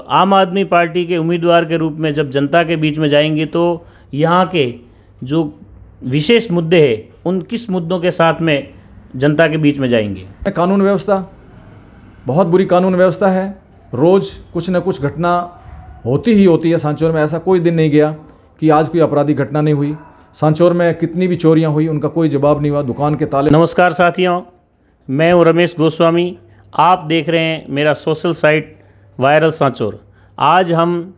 आम आदमी पार्टी के उम्मीदवार के रूप में जब जनता के बीच में जाएंगे तो यहाँ के जो विशेष मुद्दे हैं उन किस मुद्दों के साथ में जनता के बीच में जाएंगे? कानून व्यवस्था, बहुत बुरी कानून व्यवस्था है। रोज़ कुछ न कुछ घटना होती ही होती है। सांचौर में ऐसा कोई दिन नहीं गया कि आज कोई आपराधिक घटना नहीं हुई। सांचौर में कितनी भी चोरियां हुई उनका कोई जवाब नहीं हुआ, दुकान के ताले। नमस्कार साथियों, मैं हूं रमेश गोस्वामी। आप देख रहे हैं मेरा सोशल साइट वायरल सांचौर। आज हम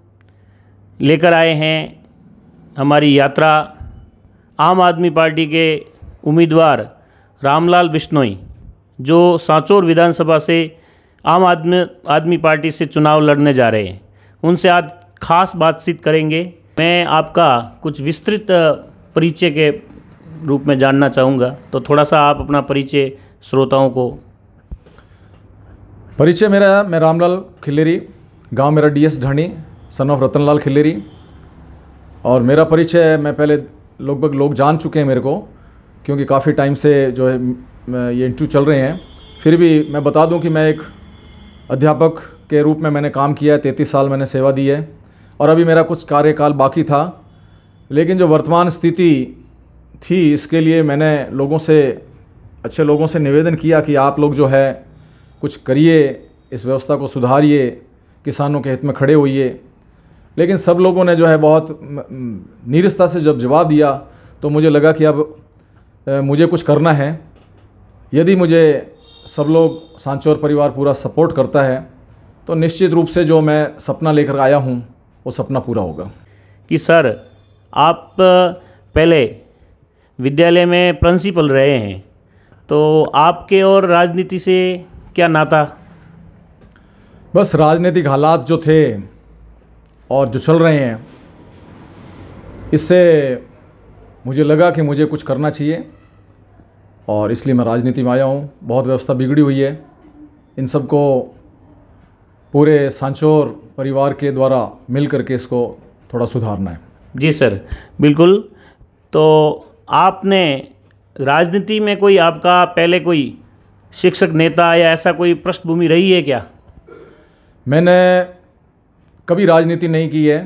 लेकर आए हैं हमारी यात्रा आम आदमी पार्टी के उम्मीदवार रामलाल बिश्नोई, जो सांचौर विधानसभा से आम आदमी पार्टी से चुनाव लड़ने जा रहे हैं। उनसे आज खास बातचीत करेंगे। मैं आपका कुछ विस्तृत परिचय के रूप में जानना चाहूँगा, तो थोड़ा सा आप अपना परिचय श्रोताओं को। परिचय मेरा, मैं रामलाल खिल्लेरी, गांव मेरा DS ढाणी, सन ऑफ रतनलाल खिल्लेरी। और मेरा परिचय मैं पहले लगभग लोग जान चुके हैं मेरे को, क्योंकि काफ़ी टाइम से जो है ये इंटरव्यू चल रहे हैं। फिर भी मैं बता दूं कि मैं एक अध्यापक के रूप में मैंने काम किया है। 33 साल मैंने सेवा दी है और अभी मेरा कुछ कार्यकाल बाकी था। लेकिन जो वर्तमान स्थिति थी, इसके लिए मैंने अच्छे लोगों से निवेदन किया कि आप लोग जो है कुछ करिए, इस व्यवस्था को सुधारिए, किसानों के हित में खड़े होइए। लेकिन सब लोगों ने जो है बहुत नीरसता से जब जवाब दिया तो मुझे लगा कि अब मुझे कुछ करना है। यदि मुझे सब लोग, सांचौर परिवार पूरा सपोर्ट करता है तो निश्चित रूप से जो मैं सपना लेकर आया हूँ वो सपना पूरा होगा। कि सर, आप पहले विद्यालय में प्रिंसिपल रहे हैं, तो आपके और राजनीति से क्या नाता? बस राजनीतिक हालात जो थे और जो चल रहे हैं, इससे मुझे लगा कि मुझे कुछ करना चाहिए और इसलिए मैं राजनीति में आया हूँ। बहुत व्यवस्था बिगड़ी हुई है, इन सब को पूरे सांचौर परिवार के द्वारा मिल करके इसको थोड़ा सुधारना है। जी सर, बिल्कुल। तो आपने राजनीति में कोई आपका पहले कोई शिक्षक, नेता या ऐसा कोई पृष्ठभूमि रही है क्या? मैंने कभी राजनीति नहीं की है।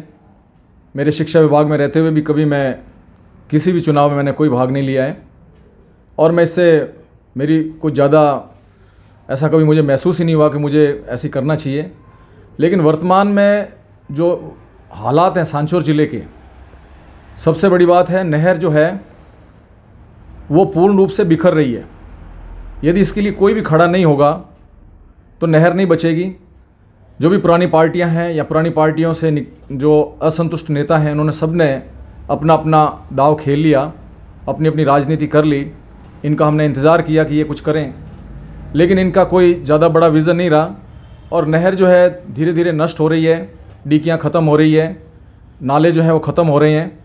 मेरे शिक्षा विभाग में रहते हुए भी कभी मैं किसी भी चुनाव में मैंने कोई भाग नहीं लिया है और मैं इससे मेरी कुछ ज़्यादा ऐसा कभी मुझे महसूस ही नहीं हुआ कि मुझे ऐसी करना चाहिए। लेकिन वर्तमान में जो हालात हैं सांचौर ज़िले के, सबसे बड़ी बात है नहर जो है वो पूर्ण रूप से बिखर रही है। यदि इसके लिए कोई भी खड़ा नहीं होगा तो नहर नहीं बचेगी। जो भी पुरानी पार्टियां हैं या पुरानी पार्टियों से जो असंतुष्ट नेता हैं, उन्होंने सब ने अपना अपना दाव खेल लिया, अपनी अपनी राजनीति कर ली। इनका हमने इंतज़ार किया कि ये कुछ करें, लेकिन इनका कोई ज़्यादा बड़ा विज़न नहीं रहा और नहर जो है धीरे धीरे नष्ट हो रही है, डीकियाँ ख़त्म हो रही है, नाले जो हैं वो ख़त्म हो रहे हैं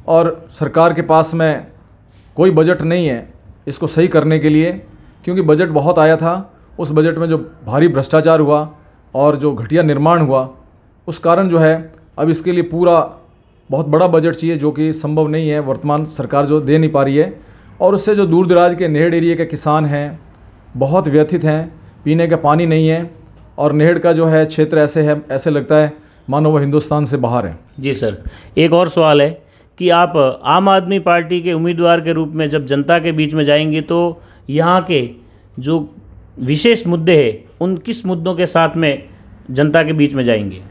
और सरकार के पास में कोई बजट नहीं है इसको सही करने के लिए। क्योंकि बजट बहुत आया था, उस बजट में जो भारी भ्रष्टाचार हुआ और जो घटिया निर्माण हुआ, उस कारण जो है अब इसके लिए पूरा बहुत बड़ा बजट चाहिए, जो कि संभव नहीं है, वर्तमान सरकार जो दे नहीं पा रही है। और उससे जो दूर दराज के नेहड़ एरिया के किसान हैं बहुत व्यथित हैं, पीने का पानी नहीं है और नेहड़ का जो है क्षेत्र ऐसे लगता है मानो वो हिंदुस्तान से बाहर है। जी सर, एक और सवाल है कि आप आम आदमी पार्टी के उम्मीदवार के रूप में जब जनता के बीच में जाएंगे तो यहाँ के जो विशेष मुद्दे हैं उन किस मुद्दों के साथ में जनता के बीच में जाएंगे?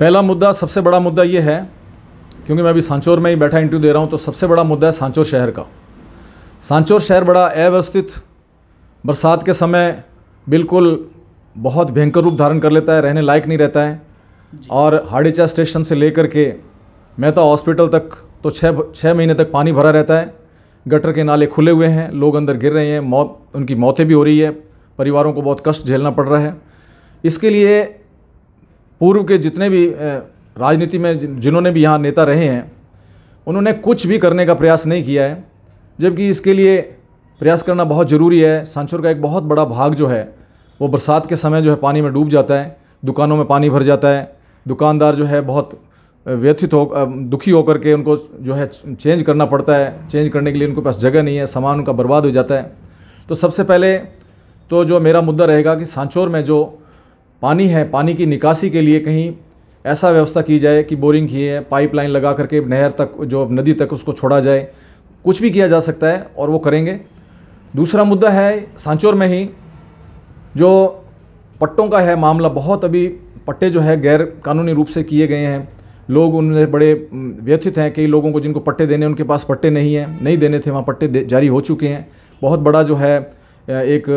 पहला मुद्दा, सबसे बड़ा मुद्दा ये है, क्योंकि मैं अभी सांचौर में ही बैठा इंटरव्यू दे रहा हूँ, तो सबसे बड़ा मुद्दा है सांचौर शहर का। सांचौर शहर बड़ा अव्यवस्थित, बरसात के समय बिल्कुल बहुत भयंकर रूप धारण कर लेता है, रहने लायक नहीं रहता है। और हाड़ीचा स्टेशन से लेकर के मेहता हॉस्पिटल तक तो 6 महीने तक पानी भरा रहता है। गटर के नाले खुले हुए हैं, लोग अंदर गिर रहे हैं, उनकी मौतें भी हो रही है, परिवारों को बहुत कष्ट झेलना पड़ रहा है। इसके लिए पूर्व के जितने भी राजनीति में जिन्होंने भी यहाँ नेता रहे हैं, उन्होंने कुछ भी करने का प्रयास नहीं किया है, जबकि इसके लिए प्रयास करना बहुत ज़रूरी है। सांचौर का एक बहुत बड़ा भाग जो है वो बरसात के समय जो है पानी में डूब जाता है, दुकानों में पानी भर जाता है, दुकानदार जो है बहुत दुखी होकर के उनको जो है चेंज करना पड़ता है, चेंज करने के लिए उनके पास जगह नहीं है, सामान उनका बर्बाद हो जाता है। तो सबसे पहले तो जो मेरा मुद्दा रहेगा कि सांचौर में जो पानी है, पानी की निकासी के लिए कहीं ऐसा व्यवस्था की जाए कि बोरिंग की है, पाइपलाइन लगा करके नहर तक, जो नदी तक उसको छोड़ा जाए। कुछ भी किया जा सकता है और वो करेंगे। दूसरा मुद्दा है सांचौर में ही जो पट्टों का है मामला। बहुत अभी पट्टे जो है गैर कानूनी रूप से किए गए हैं, लोग उनमें बड़े व्यथित हैं। कई लोगों को जिनको पट्टे देने उनके पास पट्टे नहीं हैं, नहीं देने थे, वहाँ पट्टे जारी हो चुके हैं। बहुत बड़ा जो है एक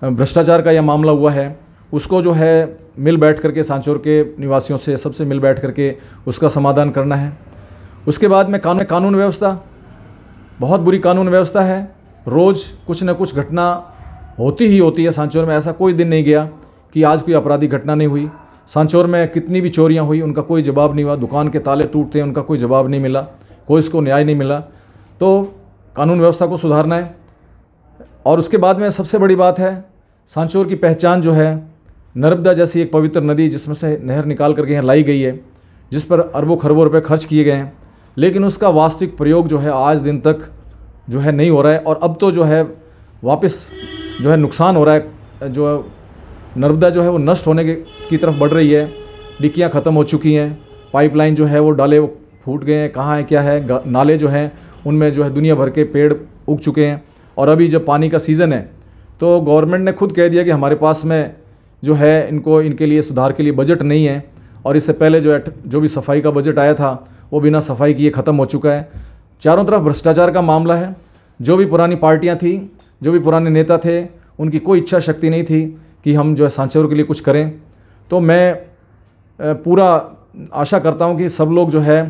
भ्रष्टाचार का यह मामला हुआ है, उसको जो है मिल बैठ करके सांचौर के निवासियों से सबसे मिल बैठ करके उसका समाधान करना है। उसके बाद में कानून व्यवस्था, बहुत बुरी कानून व्यवस्था है। रोज़ कुछ न कुछ घटना होती ही होती है सांचौर में। ऐसा कोई दिन नहीं गया कि आज कोई आपराधिक घटना नहीं हुई। सांचौर में कितनी भी चोरियां हुई, उनका कोई जवाब नहीं हुआ। दुकान के ताले टूटते हैं, उनका कोई जवाब नहीं मिला, कोई इसको न्याय नहीं मिला। तो कानून व्यवस्था को सुधारना है। और उसके बाद में सबसे बड़ी बात है, सांचौर की पहचान जो है नर्मदा जैसी एक पवित्र नदी, जिसमें से नहर निकाल करके यहाँ लाई गई है, जिस पर अरबों खरबों रुपए खर्च किए गए हैं, लेकिन उसका वास्तविक प्रयोग जो है आज दिन तक जो है नहीं हो रहा है। और अब तो जो है वापस जो है नुकसान हो रहा है। जो नर्मदा जो है वो नष्ट होने की तरफ बढ़ रही है। डिक्कियाँ ख़त्म हो चुकी हैं, पाइपलाइन जो है वो डाले वो फूट गए हैं, कहाँ है क्या है। नाले जो हैं उनमें जो है दुनिया भर के पेड़ उग चुके हैं। और अभी जब पानी का सीज़न है तो गवर्नमेंट ने खुद कह दिया कि हमारे पास में जो है इनके लिए सुधार के लिए बजट नहीं है। और इससे पहले जो भी सफाई का बजट आया था वो बिना सफाई किए ख़त्म हो चुका है। चारों तरफ भ्रष्टाचार का मामला है। जो भी पुरानी पार्टियां थी, जो भी पुराने नेता थे, उनकी कोई इच्छा शक्ति नहीं थी कि हम जो है सांचौर के लिए कुछ करें। तो मैं पूरा आशा करता हूं कि सब लोग जो है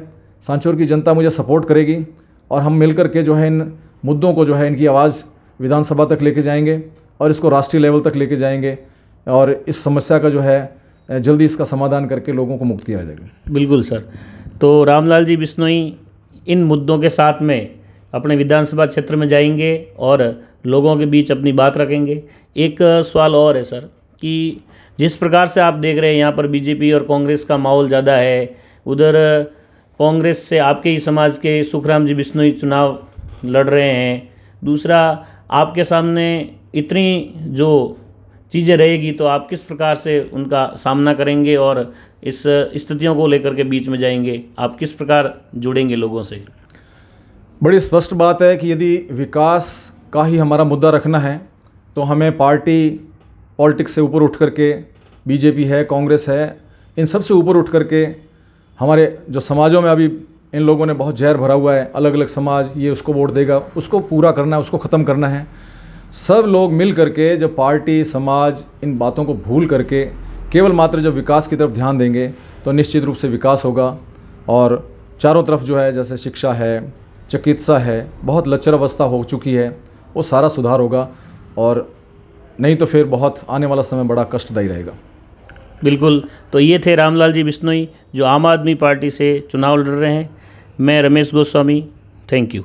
सांचौर की जनता मुझे सपोर्ट करेगी और हम मिलकर के जो है इन मुद्दों को जो है इनकी आवाज़ विधानसभा तक लेके जाएंगे और इसको राष्ट्रीय लेवल तक लेके जाएंगे। और इस समस्या का जो है जल्दी इसका समाधान करके लोगों को मुक्त किया जाएगा। बिल्कुल सर। तो रामलाल जी बिश्नोई इन मुद्दों के साथ में अपने विधानसभा क्षेत्र में जाएंगे और लोगों के बीच अपनी बात रखेंगे। एक सवाल और है सर कि जिस प्रकार से आप देख रहे हैं यहाँ पर बीजेपी और कांग्रेस का माहौल ज़्यादा है, उधर कांग्रेस से आपके ही समाज के सुखराम जी बिश्नोई चुनाव लड़ रहे हैं, दूसरा आपके सामने इतनी जो चीज़ें रहेगी तो आप किस प्रकार से उनका सामना करेंगे और इस स्थितियों को लेकर के बीच में जाएंगे, आप किस प्रकार जुड़ेंगे लोगों से? बड़ी स्पष्ट बात है कि यदि विकास का ही हमारा मुद्दा रखना है तो हमें पॉलिटिक्स से ऊपर उठ करके, बीजेपी है, कांग्रेस है, इन सब से ऊपर उठ करके हमारे जो समाजों में अभी इन लोगों ने बहुत जहर भरा हुआ है, अलग अलग समाज, ये उसको वोट देगा, उसको पूरा करना है, उसको ख़त्म करना है। सब लोग मिल करके जब पार्टी, समाज इन बातों को भूल करके केवल मात्र जब विकास की तरफ ध्यान देंगे तो निश्चित रूप से विकास होगा। और चारों तरफ जो है जैसे शिक्षा है, चिकित्सा है, बहुत लचर अवस्था हो चुकी है, वो सारा सुधार होगा। और नहीं तो फिर बहुत आने वाला समय बड़ा कष्टदायी रहेगा। बिल्कुल। तो ये थे रामलाल जी बिश्नोई जो आम आदमी पार्टी से चुनाव लड़ रहे हैं। मैं रमेश गोस्वामी, थैंक यू।